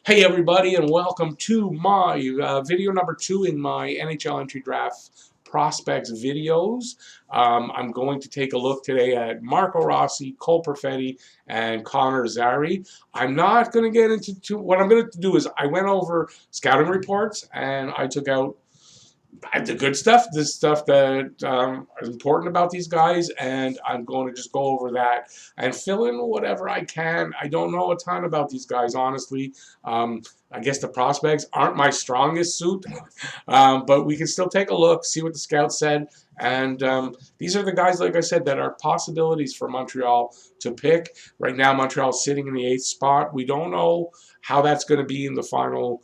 Hey everybody, and welcome to my video number 2 in my NHL entry draft prospects videos. I'm going to take a look today at Marco Rossi, Cole Perfetti, and Connor Zary. I'm not going to get into what I'm going to do is I went over scouting reports and I took out the good stuff, the stuff that is important about these guys, and I'm going to just go over that and fill in whatever I can. I don't know a ton about these guys, honestly. I guess the prospects aren't my strongest suit, but we can still take a look, see what the scouts said, and these are the guys, like I said, that are possibilities for Montreal to pick. Right now, Montreal's sitting in the 8th spot. We don't know how that's going to be in the final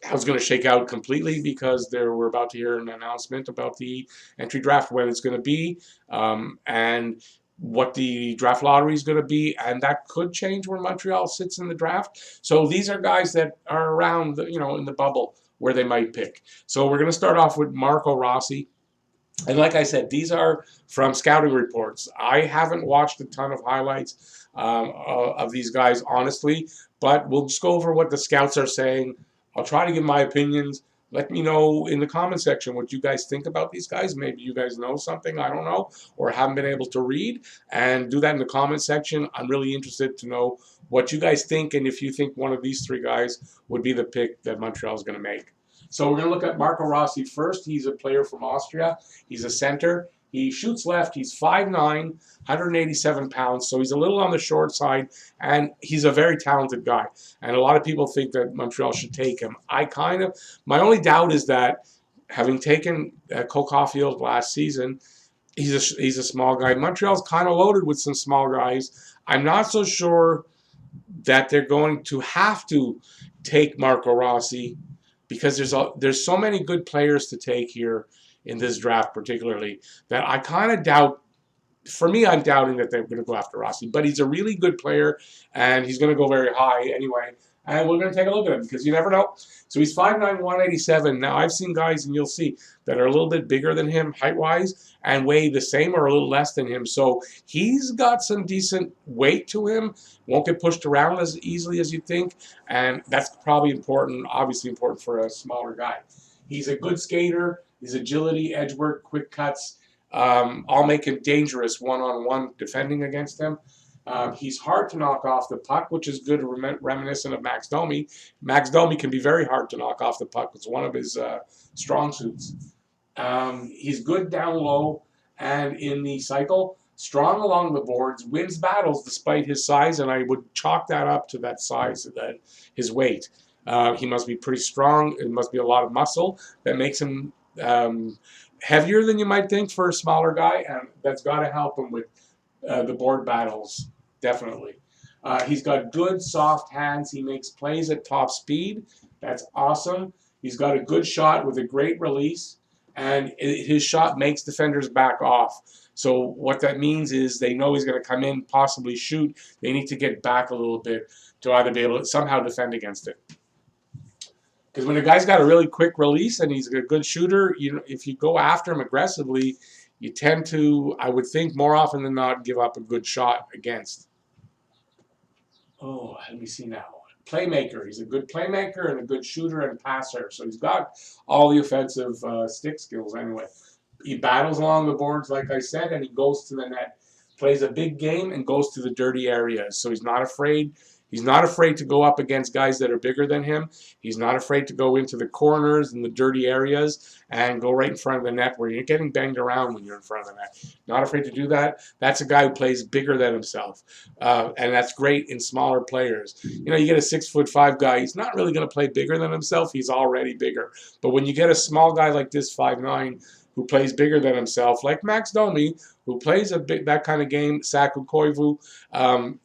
how it's going to shake out completely because we're about to hear an announcement about the entry draft, when it's going to be, and what the draft lottery is going to be, and that could change where Montreal sits in the draft. So these are guys that are around, in the bubble where they might pick. So we're going to start off with Marco Rossi. And like I said, these are from scouting reports. I haven't watched a ton of highlights of these guys, honestly, but we'll just go over what the scouts are saying. I'll try to give my opinions. Let me know in the comment section what you guys think about these guys. Maybe you guys know something I don't know or haven't been able to read. And do that in the comment section. I'm really interested to know what you guys think and if you think one of these three guys would be the pick that Montreal is going to make. So we're going to look at Marco Rossi first. He's a player from Austria. He's a center. He shoots left. He's 5'9", 187 pounds, so he's a little on the short side, and he's a very talented guy. And a lot of people think that Montreal should take him. My only doubt is that having taken Cole Caulfield last season, he's a small guy. Montreal's kind of loaded with some small guys. I'm not so sure that they're going to have to take Marco Rossi because there's so many good players to take here in this draft, particularly, that I kind of doubt. For me, I'm doubting that they're going to go after Rossi, but he's a really good player, and he's going to go very high anyway. And we're going to take a look at him because you never know. So he's 5'9", 187. Now, I've seen guys, and you'll see, that are a little bit bigger than him height-wise and weigh the same or a little less than him. So he's got some decent weight to him. Won't get pushed around as easily as you think, and that's probably important, obviously important for a smaller guy. He's a good skater. His agility, edge work, quick cuts, all make him dangerous one-on-one defending against them. He's hard to knock off the puck, which is good, reminiscent of Max Domi. Max Domi can be very hard to knock off the puck. It's one of his strong suits. He's good down low and in the cycle, strong along the boards, wins battles despite his size, and I would chalk that up to that size, that his weight. He must be pretty strong. It must be a lot of muscle that makes him heavier than you might think for a smaller guy, and that's got to help him with the board battles, definitely. He's got good, soft hands. He makes plays at top speed. That's awesome. He's got a good shot with a great release, and his shot makes defenders back off. So what that means is they know he's going to come in, possibly shoot. They need to get back a little bit to either be able to somehow defend against it. Because when a guy's got a really quick release and he's a good shooter, if you go after him aggressively, you tend to, I would think, more often than not, give up a good shot against. Oh, let me see now. Playmaker. He's a good playmaker and a good shooter and passer. So he's got all the offensive stick skills anyway. He battles along the boards, like I said, and he goes to the net. Plays a big game and goes to the dirty areas. So he's not afraid. He's not afraid to go up against guys that are bigger than him. He's not afraid to go into the corners and the dirty areas and go right in front of the net where you're getting banged around when you're in front of the net. Not afraid to do that. That's a guy who plays bigger than himself. And that's great in smaller players. You get a 6'5" guy. He's not really going to play bigger than himself. He's already bigger. But when you get a small guy like this, 5'9", who plays bigger than himself, like Max Domi, who plays that kind of game, Saku Koivu,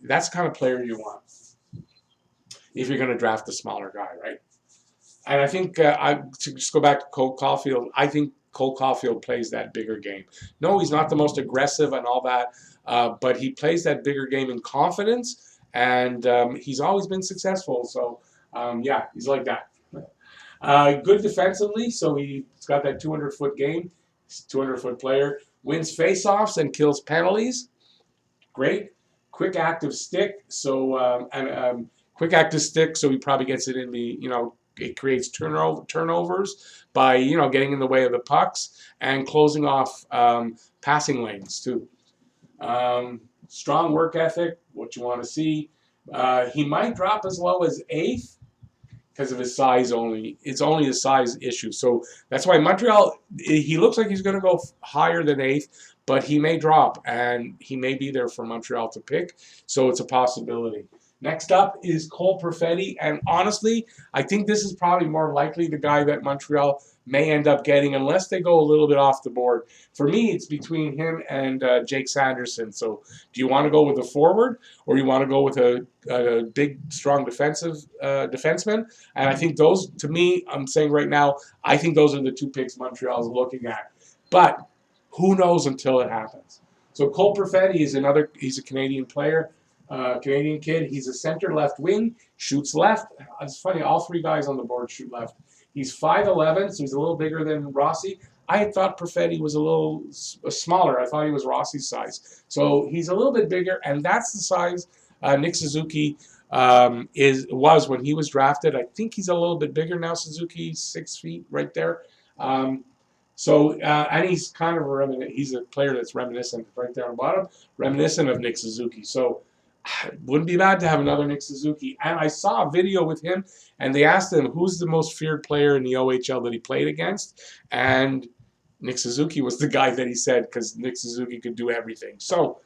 that's the kind of player you want if you're going to draft a smaller guy, right? And I think, to just go back to Cole Caulfield, I think Cole Caulfield plays that bigger game. No, he's not the most aggressive and all that, but he plays that bigger game in confidence, and he's always been successful. So, yeah, he's like that. Good defensively, so he's got that 200-foot game. He's a 200-foot player. Wins faceoffs and kills penalties. Great. Quick active stick, so quick active stick, so he probably gets it in the, it creates turnovers by, getting in the way of the pucks and closing off passing lanes too. Strong work ethic, what you want to see. He might drop as low as 8th because of his size only. It's only a size issue. So that's why Montreal, he looks like he's going to go higher than 8th, but he may drop, and he may be there for Montreal to pick. So it's a possibility. Next up is Cole Perfetti, and honestly, I think this is probably more likely the guy that Montreal may end up getting unless they go a little bit off the board. For me, it's between him and Jake Sanderson. So do you want to go with a forward, or you want to go with a big, strong defenseman? And I think those, to me, I'm saying right now, I think those are the 2 picks Montreal is looking at. But who knows until it happens. So Cole Perfetti is he's a Canadian player. Canadian kid. He's a center left wing, shoots left. It's funny, all 3 guys on the board shoot left. He's 5'11", so he's a little bigger than Rossi. I thought Perfetti was a little smaller. I thought he was Rossi's size. So he's a little bit bigger, and that's the size Nick Suzuki was when he was drafted. I think he's a little bit bigger now, Suzuki, 6 feet right there. And he's kind of he's a player that's reminiscent right there on the bottom, reminiscent of Nick Suzuki. So wouldn't be bad to have another Nick Suzuki. And I saw a video with him, and they asked him who's the most feared player in the OHL that he played against, and Nick Suzuki was the guy that he said, because Nick Suzuki could do everything. So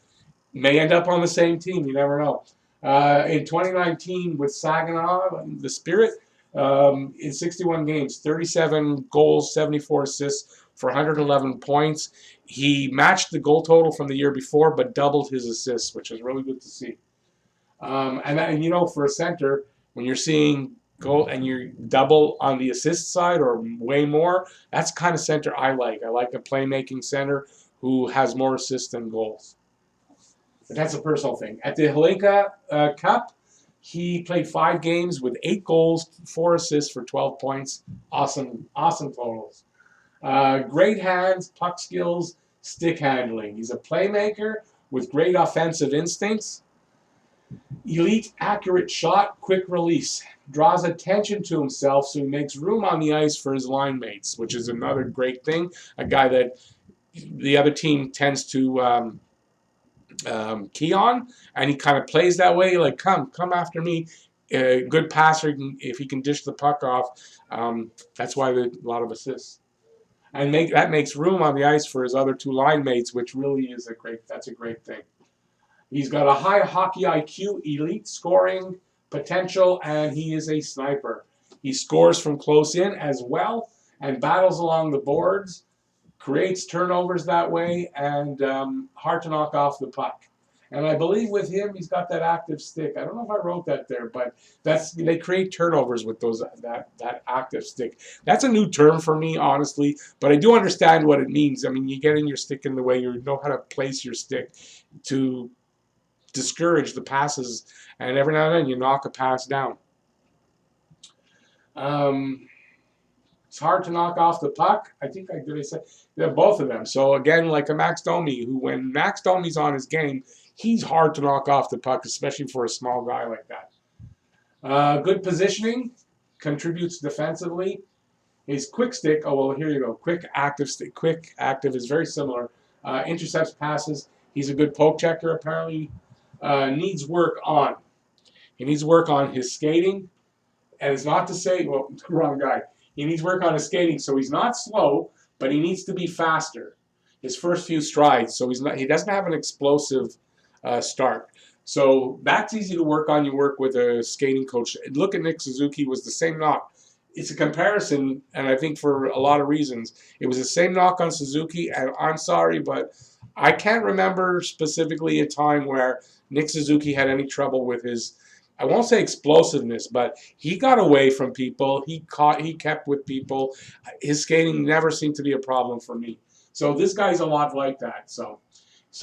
may end up on the same team. You never know. In 2019 with Saginaw, the Spirit, in 61 games, 37 goals, 74 assists for 111 points. He matched the goal total from the year before, but doubled his assists, which is really good to see. For a center, when you're seeing goal and you're double on the assist side or way more, that's the kind of center I like. I like a playmaking center who has more assists than goals. But that's a personal thing. At the Hlinka Cup, he played 5 games with 8 goals, 4 assists for 12 points. Awesome totals. Great hands, puck skills, stick handling. He's a playmaker with great offensive instincts. Elite accurate shot, quick release. Draws attention to himself, so he makes room on the ice for his line mates, which is another great thing. A guy that the other team tends to key on, and he kind of plays that way, like come after me. Good passer, if he can dish the puck off. That's why a lot of assists. And that makes room on the ice for his other 2 line mates, which really is that's a great thing. He's got a high hockey IQ, elite scoring potential, and he is a sniper. He scores from close in as well and battles along the boards, creates turnovers that way, and hard to knock off the puck. And I believe with him, he's got that active stick. I don't know if I wrote that there, but they create turnovers with that active stick. That's a new term for me, honestly, but I do understand what it means. I mean, you get in your stick in the way, you know how to place your stick to discourage the passes, and every now and then you knock a pass down. It's hard to knock off the puck. I think I said both of them. So again, like a Max Domi, who when Max Domi's on his game, he's hard to knock off the puck, especially for a small guy like that. Good positioning, contributes defensively. His quick stick, here you go. Quick active stick. Quick active is very similar. Intercepts passes. He's a good poke checker, apparently. Needs work on. He needs work on his skating. And it's not to say, wrong guy. He needs work on his skating, so he's not slow, but he needs to be faster. His first few strides, so he doesn't have an explosive start. So that's easy to work on. You work with a skating coach. Look at Nick Suzuki, was the same knock. It's a comparison, and I think for a lot of reasons. It was the same knock on Suzuki, and I'm sorry, but I can't remember specifically a time where Nick Suzuki had any trouble with his, I won't say explosiveness, but he got away from people. He kept with people. His skating never seemed to be a problem for me. So this guy's a lot like that. So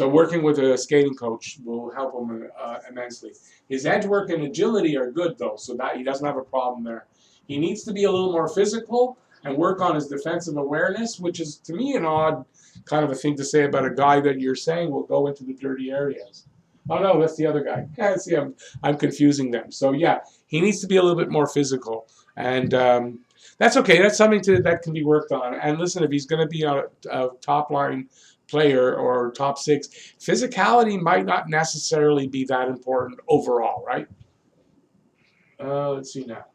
working with a skating coach will help him immensely. His edge work and agility are good, though, so that he doesn't have a problem there. He needs to be a little more physical and work on his defensive awareness, which is, to me, an odd kind of a thing to say about a guy that you're saying will go into the dirty areas. Oh no, that's the other guy. Yeah, see, I'm confusing them. So yeah, he needs to be a little bit more physical, and that's okay. That's something that can be worked on. And listen, if he's going to be a top line player or top six, physicality might not necessarily be that important overall, right? Let's see now.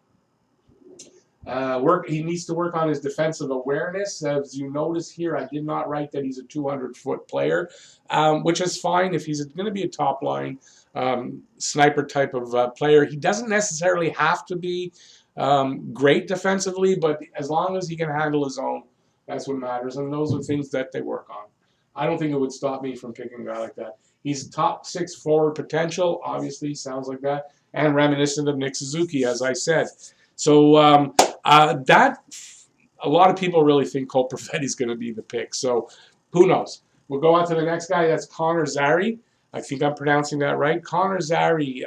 He needs to work on his defensive awareness. As you notice here, I did not write that he's a 200-foot player, which is fine if he's going to be a top line sniper type of player. He doesn't necessarily have to be great defensively, but as long as he can handle his own, that's what matters. And those are things that they work on. I don't think it would stop me from picking a guy like that. He's top six forward potential, obviously, sounds like that, and reminiscent of Nick Suzuki, as I said. So that a lot of people really think Cole Perfetti is going to be the pick. So who knows? We'll go on to the next guy. That's Connor Zary. I think I'm pronouncing that right. Connor Zary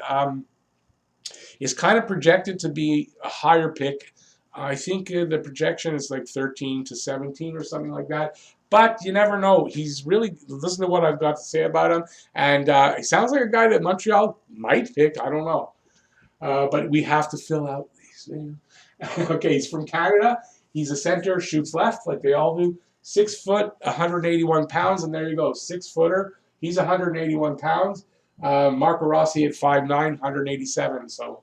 is kind of projected to be a higher pick. I think the projection is like 13 to 17 or something like that. But you never know. He's really, listen to what I've got to say about him. And he sounds like a guy that Montreal might pick. I don't know. But we have to fill out these. Okay, he's from Canada. He's a center, shoots left like they all do. 6 foot, 181 pounds, and there you go, 6-footer. He's 181 pounds. Marco Rossi at 5'9", 187. So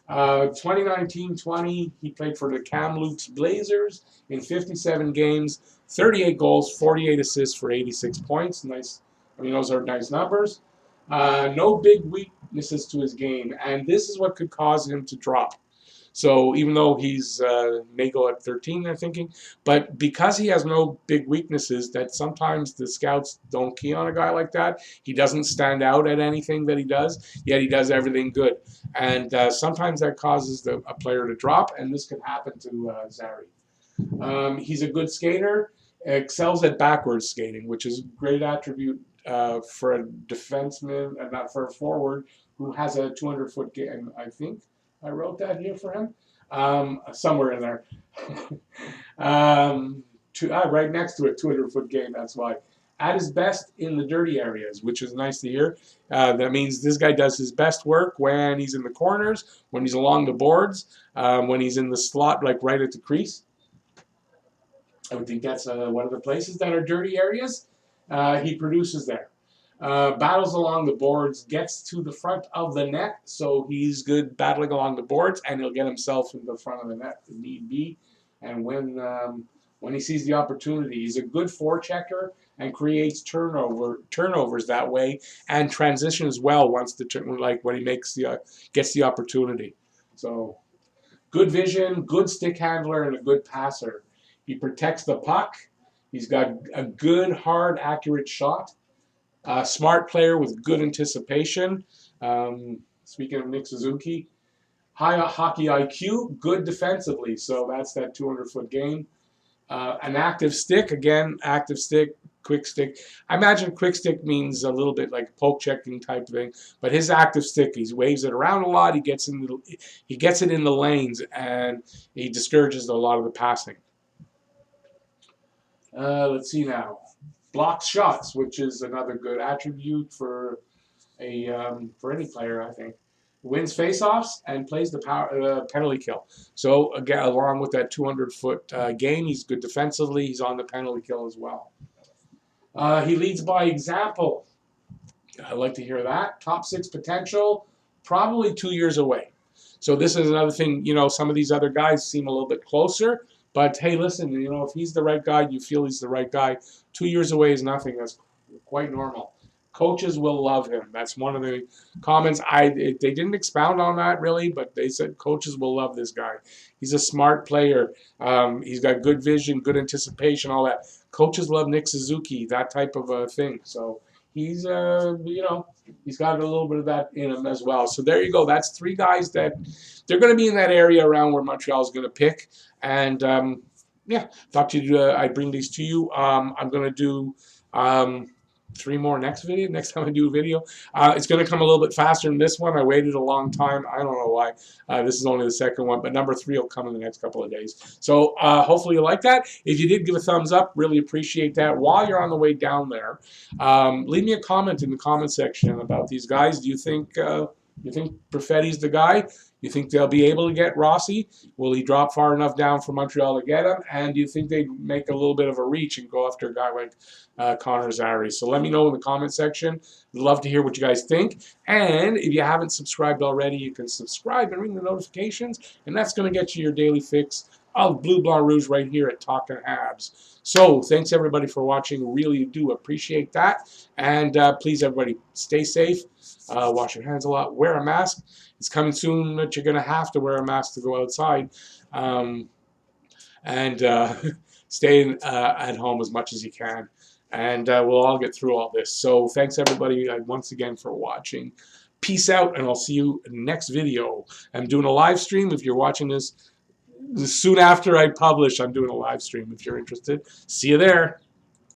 2019-20, he played for the Kamloops Blazers in 57 games, 38 goals, 48 assists for 86 points. Nice. I mean, those are nice numbers. No big weaknesses to his game, and this is what could cause him to drop. So even though he's may go at 13, they're thinking, but because he has no big weaknesses, that sometimes the scouts don't key on a guy like that. He doesn't stand out at anything that he does, yet he does everything good. And sometimes that causes a player to drop, and this could happen to Zary. He's a good skater, excels at backwards skating, which is a great attribute for a defenseman, and not for a forward who has a 200-foot game, I think. I wrote that here for him, somewhere in there. Right next to it, 200-foot game, that's why. At his best in the dirty areas, which is nice to hear. That means this guy does his best work when he's in the corners, when he's along the boards, when he's in the slot, like right at the crease. I would think that's one of the places that are dirty areas. He produces there. Battles along the boards, gets to the front of the net, so he's good battling along the boards, and he'll get himself in the front of the net if need be. And when he sees the opportunity, he's a good forechecker and creates turnovers that way, and transitions well once when he gets the opportunity. So good vision, good stick handler, and a good passer. He protects the puck. He's got a good, hard, accurate shot. Smart player with good anticipation. Speaking of Nick Suzuki, high hockey IQ, good defensively. So that's that 200-foot game. An active stick, again, active stick, quick stick. I imagine quick stick means a little bit like poke checking type thing, but his active stick, he waves it around a lot. He gets it in the lanes, and he discourages a lot of the passing. Let's see now. Blocks shots, which is another good attribute for any player, I think. Wins faceoffs and plays the penalty kill. So again, along with that 200-foot game, he's good defensively. He's on the penalty kill as well. He leads by example. I like to hear that. Top 6 potential, probably 2 years away. So this is another thing. Some of these other guys seem a little bit closer. But hey, listen, if he's the right guy, you feel he's the right guy, 2 years away is nothing. That's quite normal. Coaches will love him. That's one of the comments. They didn't expound on that really, but they said coaches will love this guy. He's a smart player. He's got good vision, good anticipation, all that. Coaches love Nick Suzuki, that type of a thing. So he's he's got a little bit of that in him as well. So there you go. That's 3 guys that they're going to be in that area around where Montreal is going to pick. And thought I'd bring these to you. I'm going to do 3 more next time I do a video. It's going to come a little bit faster than this one. I waited a long time. I don't know why. This is only the second one, but number 3 will come in the next couple of days. So hopefully you like that. If you did, give a thumbs up. Really appreciate that. While you're on the way down there, leave me a comment in the comment section about these guys. Do you think Perfetti's the guy? You think they'll be able to get Rossi? Will he drop far enough down for Montreal to get him? And do you think they'd make a little bit of a reach and go after a guy like Connor Zary? So let me know in the comment section. I'd love to hear what you guys think. And if you haven't subscribed already, you can subscribe and ring the notifications. And that's going to get you your daily fix of Bleu Blanc Rouge right here at Talkin' Habs. So thanks everybody for watching. Really do appreciate that. And please everybody stay safe. Wash your hands a lot. Wear a mask. It's coming soon that you're going to have to wear a mask to go outside. And stay at home as much as you can. And we'll all get through all this. So thanks everybody once again for watching. Peace out, and I'll see you in the next video. I'm doing a live stream. If you're watching this soon after I publish, I'm doing a live stream if you're interested. See you there.